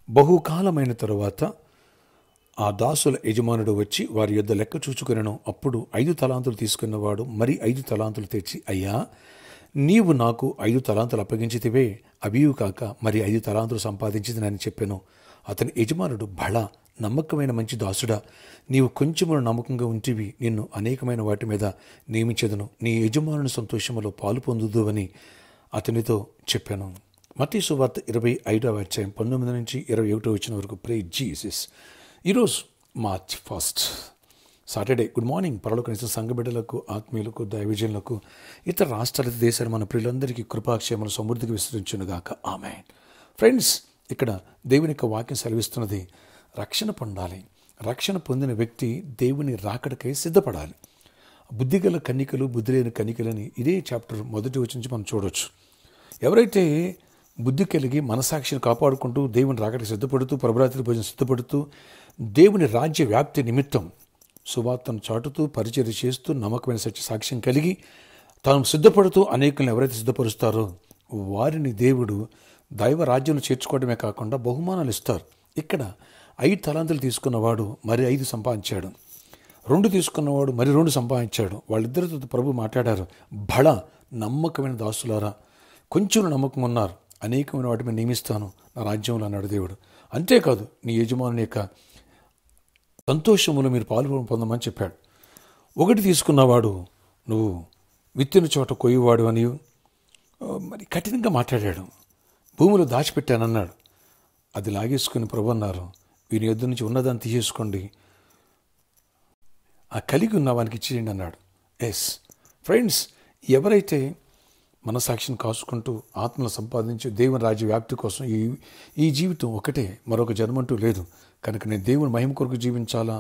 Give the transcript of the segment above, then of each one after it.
బహుకాలమైన తరువాత ఆ దాసుల యజమానుడు వచ్చి వారి యొద్ద లెక్క చూచుకొనెను. అప్పుడు 5 తలాంతులు తీసుకున్నవాడు మరి 5 తలాంతులు తెచ్చి, అయ్యా, నీవు నాకు 5 తలాంతులు అప్పగించితివే, అవియు కాక మరి 5 తలాంతులు సంపాదించితినని చెప్పెను. అతని యజమానుడు, బళ నమ్మకమైన మంచి దాసుడా, నీవు కొంచెమును నమ్మకంగా ఉంటివి, నిన్ను అనేకమైన వాటి మీద నియమించెదను, నీ యజమానుని సంతోషములో పాలు పొందుదువని అతనితో చెప్పాను. మత్తయి సువార్త 25వ అధ్యాయం 19 నుంచి 21 వచ్చిన వరకు. Praise Jesus. ఈరోజు మార్చ్ 1 సాటర్డే. Good morning. పరలోకనిస్తున్న సంఘ బిడ్డలకు, ఆత్మీయులకు, దైవజనులకు, ఇతర రాష్ట్రాల దేశాలు మన ప్రియులందరికీ కృపాక్షేమలు సమృద్ధికి విస్తరించునుగాక. ఆమేన్. ఫ్రెండ్స్, ఇక్కడ దేవుని యొక్క వాక్యం సెలవిస్తున్నది, రక్షణ పొందాలి. రక్షణ పొందిన వ్యక్తి దేవుని రాకడకై సిద్ధపడాలి. బుద్ధిగల కన్నికలు, బుద్ధి లేని కన్నికలని ఇదే చాప్టర్ 1 వచనం నుంచి మనం చూడవచ్చు. ఎవరైతే బుద్ధి కలిగి మనసాక్షిని కాపాడుకుంటూ దేవుని రాకడకి సిద్ధపడుతూ, ప్రభరాత్రి భోజనం సిద్ధపడుతూ, దేవుని రాజ్య వ్యాప్తి నిమిత్తం సువార్తను చాటుతూ, పరిచర్య చేస్తూ, నమ్మకమైన సత్య సాక్ష్యం కలిగి తాను సిద్ధపడుతూ అనేకులను ఎవరైతే సిద్ధపరుస్తారో వారిని దేవుడు దైవ రాజ్యంలో చేర్చుకోవడమే కాకుండా బహుమానాలు ఇస్తారు. ఇక్కడ 5 తలాంతులు తీసుకున్నవాడు మరి 5 సంపాదించాడు. 2 తీసుకున్నవాడు మరి 2 సంపాదించాడు. వాళ్ళిద్దరితో ప్రభు మాట్లాడారు, బళ నమ్మకమైన దాసులారా, కొంచెం నమ్మకం ఉన్నారు, అనేకమైన వాటి మీద నియమిస్తాను నా రాజ్యంలో అన్నాడు దేవుడు. అంతేకాదు, నీ యజమానుని యొక్క సంతోషములో మీరు పాలు పొందమని చెప్పాడు. 1 తీసుకున్నవాడు, నువ్వు విత్తిన చోట కొయ్యవాడు అని మరి కఠినంగా మాట్లాడాడు. భూమిలో దాచిపెట్టానన్నాడు. అది లాగేసుకుని ప్రభు అన్నారు, వీని యొద్ద నుంచి ఉన్నదాన్ని తీసేసుకోండి, ఆ కలిగి ఉన్న వానికి ఇచ్చేయండి అన్నాడు. ఎస్ ఫ్రెండ్స్, ఎవరైతే మనసాక్షిని కాసుకుంటూ ఆత్మను సంపాదించి దేవుని రాజ్య వ్యాప్తి కోసం ఈ జీవితం ఒకటే, మరొక జన్మంటూ లేదు కనుక నేను దేవుని మహిమ కొరకు జీవించాలా,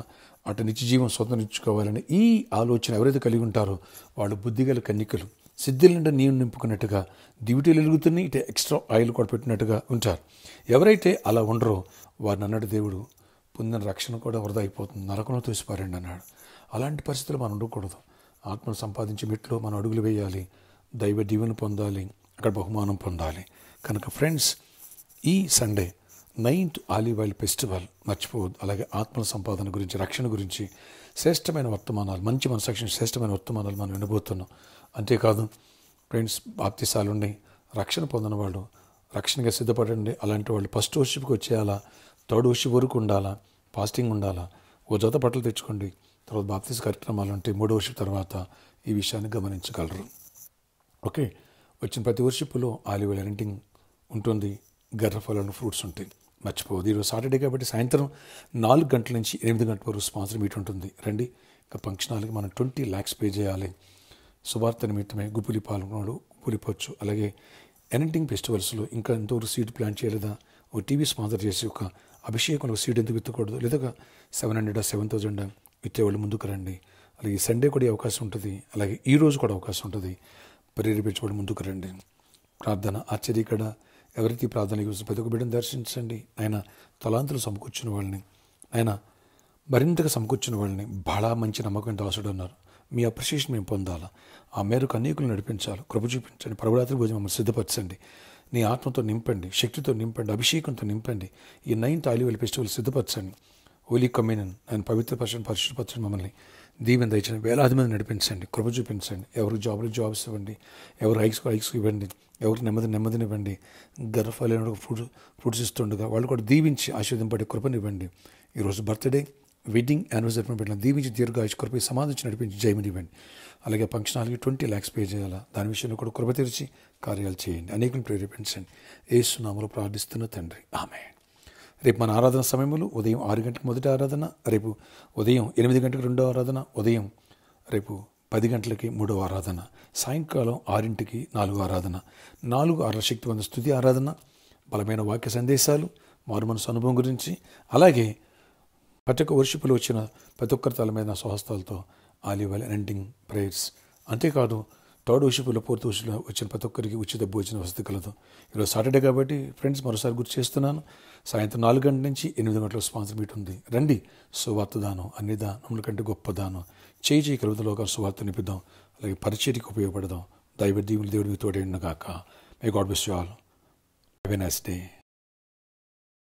అటు నిత్య జీవం స్వతంత్రించుకోవాలని ఈ ఆలోచన ఎవరైతే కలిగి ఉంటారో వాళ్ళు బుద్ధిగల కన్నికలు, సిద్ధుల నిండా నీరు నింపుకున్నట్టుగా, దివిటీలు వెలుగుతున్నాయి, ఇటు ఎక్స్ట్రా ఆయిల్ కూడా పెట్టినట్టుగా ఉంటారు. ఎవరైతే అలా ఉండరో వారిని అన్నాడు దేవుడు, పొందిన రక్షణ కూడా వృధా అయిపోతుంది, నరకంలో తోసిపారండి అన్నాడు. అలాంటి పరిస్థితులు మనం ఉండకూడదు. ఆత్మను సంపాదించి మెట్లో మనం అడుగులు వేయాలి, దైవ దీవెన పొందాలి, అక్కడ బహుమానం పొందాలి. కనుక ఫ్రెండ్స్, ఈ Sunday 9th olive oil festival మర్చిపోవద్దు. అలాగే ఆత్మల సంపాదన గురించి, రక్షణ గురించి శ్రేష్టమైన వర్తమానాలు, మంచి మనసాక్షి శ్రేష్టమైన వర్తమానాలు మనం వినబోతున్నాం. అంతేకాదు ఫ్రెండ్స్, బాప్తిసాలు ఉన్నాయి, రక్షణ పొందిన వాళ్ళు రక్షణగా సిద్ధపడండి. అలాంటి వాళ్ళు ఫస్ట్ వర్షిప్కి వచ్చేయాలా, థర్డ్ వర్షిప్ వరకు ఉండాలా, ఫాస్టింగ్ ఉండాలా, ఓ జత బట్టలు తెచ్చుకోండి. తర్వాత బాప్తిస్ కార్యక్రమాలు ఉంటాయి 3వ వర్షిప్ తర్వాత. ఈ విషయాన్ని గమనించగలరు. ఓకే, వచ్చిన ప్రతి వర్షిప్లో ఆలివ్ ఆయిల్ అరెంటింగ్ ఉంటుంది, గర్రఫలాలు, ఫ్రూట్స్ ఉంటాయి, మర్చిపోవద్దు. ఈరోజు సాటర్డే కాబట్టి సాయంత్రం 4 గంటల నుంచి 8 గంటల వరకు స్పాన్సర్ మీట్ ఉంటుంది. రండి. ఇంకా ఫంక్షన్ హాల్కి మనం 20 lakhs పే చేయాలి. శుభార్త నిమిత్తమే గుప్పులి పాల్గొనడు పూలిపోవచ్చు. అలాగే ఎనెంటింగ్ ఫెస్టివల్స్లో ఇంకా ఎంతవరకు సీడ్ ప్లాన్ చేయలేదా, ఓ టీవీ స్పాన్సర్ చేసి ఒక అభిషేకంలో సీడ్ ఎందుకు విత్తకూడదు, లేదా 700 7,000 విత్తేవాళ్ళు ముందుకు రండి. అలాగే సండే కూడా అవకాశం ఉంటుంది, అలాగే ఈ రోజు కూడా అవకాశం ఉంటుంది. ప్రేరేపించబడి ముందుకు రండి. ప్రార్థన ఆశ్చర్యకడ ఎవరైతే ప్రార్థన కోసం ప్రతి ఒక్క బిడ్డను దర్శించండి. ఆయన తలాంతులు సమకూర్చిన వాళ్ళని, ఆయన మరింతగా సమకూర్చిన వాళ్ళని బడా మంచి నమ్మకం దాసుడు అన్నారు. మీ అప్రిషియేషన్ మేము పొందాలా, ఆ మేరకు అనేకులు నడిపించాలి, కృప చూపించండి. ప్రభరాత్రి భోజనం మమ్మల్ని సిద్ధపరచండి, నీ ఆత్మతో నింపండి, శక్తితో నింపండి, అభిషేకంతో నింపండి. ఈ 9th ఆలివ్ ఆయిల్ ఫెస్టివల్ సిద్ధపరచండి. హోలీ కమ్యూనియన్ ఆయన పరిశుభ్రపరచండి, మమ్మల్ని దీవెన దయచండి, వేలాది మంది నడిపించండి, కృప చూపించండి. ఎవరికి జాబ్స్ ఇవ్వండి, ఎవరు హైక్స్ ఇవ్వండి, ఎవరికి నెమ్మదినివ్వండి. గర్భఫలైన ఫ్రూట్స్ ఇస్తుండగా వాళ్ళు కూడా దీవించి ఆశీర్వదింపడే కృపనివ్వండి. ఈరోజు బర్త్డే, వెడ్డింగ్, యానివర్సరీ పెట్టిన దీవించి దీర్ఘాయుష్ కృప సమాధించి నడిపించి జయమనివ్వండి. అలాగే ఫంక్షన్ హాల్కి 20 lakhs పే చేయాలా, దాని విషయంలో కూడా కృప తెరిచి కార్యాలు చేయండి, అనేకులను ప్రేరేపించండి. యేసు నామములో ప్రార్థిస్తున్న తండ్రి, ఆమేన్. రేపు మన ఆరాధన సమయంలో ఉదయం 6 గంటలకు మొదటి ఆరాధన, రేపు ఉదయం 8 గంటలకు 2వ ఆరాధన, ఉదయం రేపు 10 గంటలకి 3వ ఆరాధన, సాయంకాలం 6ంటికి 4వ ఆరాధన, 4-6 శక్తివంత స్తుతి ఆరాధన, బలమైన వాక్య సందేశాలు, మారు మనసు అనుభవం గురించి, అలాగే ప్రతి ఒక్క వర్షిపులో వచ్చిన ప్రతి ఒక్కరి తలమైన స్వహస్తాలతో ఆలివ్ ఆయిల్ అరెంటింగ్ ప్రేయర్స్. అంతేకాదు 3rd వర్షిపులో 4th వర్షిపులో వచ్చిన ప్రతి ఒక్కరికి ఉచిత భోజన వసతి కలదు. ఈరోజు సాటర్డే కాబట్టి ఫ్రెండ్స్ మరోసారి గుర్తు చేస్తున్నాను, సాయంత్రం 4 గంటల నుంచి 8 గంటల స్పాన్సర్ మీట్ ఉంది. రండి. సువార్త దానం అన్ని దానముల కంటే గొప్ప దానం. చేయి కలుగుతలోగా సువార్త నింపిద్దాం, అలాగే పరిచర్యకు ఉపయోగపడదాం. దైవ దీవులు దేవుడికి తోడైన గాక. May God bless you all. Have a nice day.